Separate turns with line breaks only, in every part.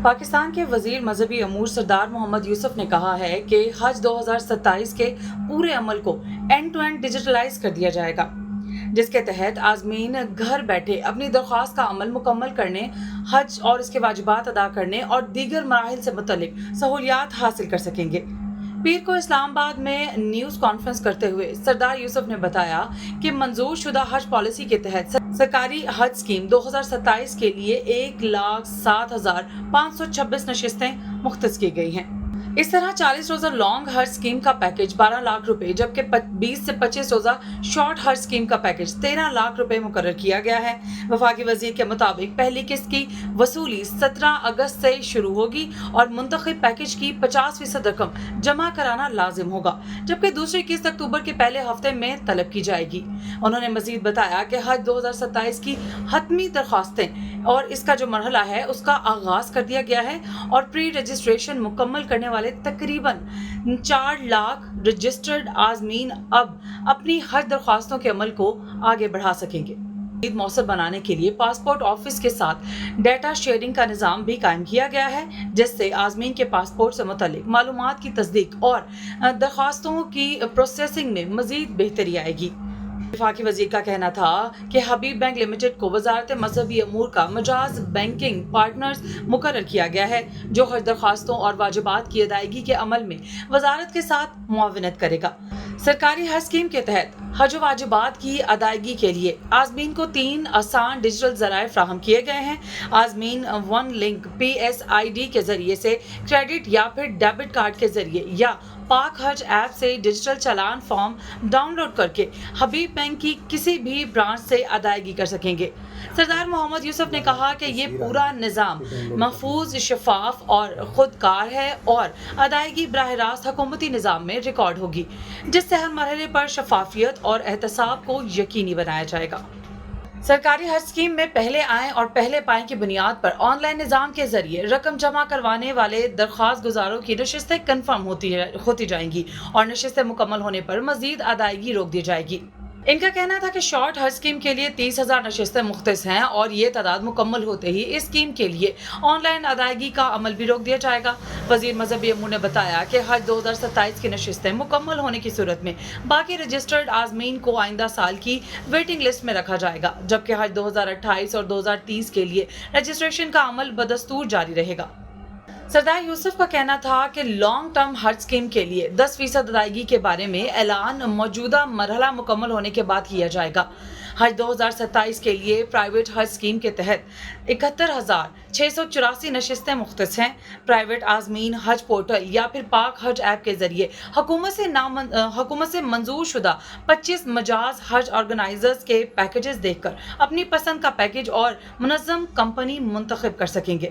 پاکستان کے وزیر مذہبی امور سردار محمد یوسف نے کہا ہے کہ حج 2027 کے پورے عمل کو اینڈ ٹو اینڈ ڈیجیٹلائز کر دیا جائے گا، جس کے تحت عازمین گھر بیٹھے اپنی درخواست کا عمل مکمل کرنے، حج اور اس کے واجبات ادا کرنے اور دیگر مراحل سے متعلق سہولیات حاصل کر سکیں گے۔ پیر کو اسلام آباد میں نیوز کانفرنس کرتے ہوئے سردار یوسف نے بتایا کہ منظور شدہ حج پالیسی کے تحت سرکاری حج اسکیم 2027 کے لیے 1,07,526 نشستیں مختص کی گئی ہیں۔ اس طرح 40 روزہ لانگ حج اسکیم کا پیکج 12 لاکھ روپے، جبکہ 20 سے 25 روزہ شارٹ حج اسکیم کا پیکج 13 لاکھ روپے مقرر کیا گیا ہے۔ وفاقی وزیر کے مطابق پہلی قسط کی وصولی 17 اگست سے شروع ہوگی اور منتخب پیکج کی 50% رقم جمع کرانا لازم ہوگا، جبکہ دوسری قسط اکتوبر کے پہلے ہفتے میں طلب کی جائے گی۔ انہوں نے مزید بتایا کہ حج 2027 کی حتمی درخواستیں اور اس کا جو مرحلہ ہے اس کا آغاز کر دیا گیا ہے اور پری رجسٹریشن مکمل کرنے والے تقریباً 4 لاکھ رجسٹرڈ عازمین اب اپنی حج درخواستوں کے عمل کو آگے بڑھا سکیں گے۔ مزید مؤثر بنانے کے لیے پاسپورٹ آفس کے ساتھ ڈیٹا شیئرنگ کا نظام بھی قائم کیا گیا ہے، جس سے عازمین کے پاسپورٹ سے متعلق معلومات کی تصدیق اور درخواستوں کی پروسیسنگ میں مزید بہتری آئے گی۔ وفاقی وزیر کا کہنا تھا کہ حبیب بینک لمیٹڈ کو وزارت مذہبی امور کا مجاز بینکنگ پارٹنرز مقرر کیا گیا ہے، جو حج درخواستوں اور واجبات کی ادائیگی کے عمل میں وزارت کے ساتھ معاونت کرے گا۔ سرکاری حج اسکیم کے تحت حج و واجبات کی ادائیگی کے لیے عازمین کو 3 آسان ڈیجیٹل ذرائع فراہم کیے گئے ہیں۔ عازمین ون لنک PSID کے ذریعے سے کریڈٹ یا پھر ڈیبٹ کارڈ کے ذریعے یا پاک حج ایپ سے ڈیجیٹل چالان فارم ڈاؤن لوڈ کر کے حبیب بینک کی کسی بھی برانچ سے ادائیگی کر سکیں گے۔ سردار محمد یوسف نے کہا کہ یہ پورا نظام محفوظ، شفاف اور خودکار ہے اور ادائیگی براہ راست حکومتی نظام میں ریکارڈ ہوگی، جس سے ہر مرحلے پر شفافیت اور احتساب کو یقینی بنایا جائے گا۔ سرکاری حج اسکیم میں پہلے آئیں اور پہلے پائیں کی بنیاد پر آن لائن نظام کے ذریعے رقم جمع کروانے والے درخواست گزاروں کی نشستیں کنفرم ہوتی جائیں گی اور نشستیں مکمل ہونے پر مزید ادائیگی روک دی جائے گی۔ ان کا کہنا تھا کہ شارٹ حج اسکیم کے لیے 30,000 نشستیں مختص ہیں اور یہ تعداد مکمل ہوتے ہی اس اسکیم کے لیے آن لائن ادائیگی کا عمل بھی روک دیا جائے گا۔ وزیر مذہبی امور نے بتایا کہ حج 2027 کی نشستیں مکمل ہونے کی صورت میں باقی رجسٹرڈ عازمین کو آئندہ سال کی ویٹنگ لسٹ میں رکھا جائے گا، جبکہ حج 2028 اور 2030 کے لیے رجسٹریشن کا عمل بدستور جاری رہے گا۔ سردار یوسف کا کہنا تھا کہ لانگ ٹرم حج اسکیم کے لیے 10% ادائیگی کے بارے میں اعلان موجودہ مرحلہ مکمل ہونے کے بعد کیا جائے گا۔ حج 2027 کے لیے پرائیویٹ حج اسکیم کے تحت 71,684 نشستیں مختص ہیں۔ پرائیویٹ عازمین حج پورٹل یا پھر پاک حج ایپ کے ذریعے حکومت سے منظور شدہ 25 مجاز حج آرگنائزرز کے پیکجز دیکھ کر اپنی پسند کا پیکج اور منظم کمپنی منتخب کر سکیں گے۔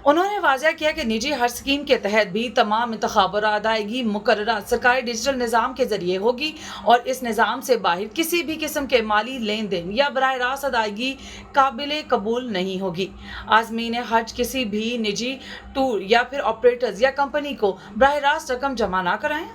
انہوں نے واضح کیا کہ نجی حج اسکیم کے تحت بھی تمام انتخاب اور ادائیگی مقررہ سرکاری ڈیجیٹل نظام کے ذریعے ہوگی اور اس نظام سے باہر کسی بھی قسم کے مالی لین دین یا براہ راست ادائیگی قابل قبول نہیں ہوگی۔ عازمین حج کسی بھی نجی ٹور یا پھر آپریٹرز یا کمپنی کو براہ راست رقم جمع نہ کرائیں۔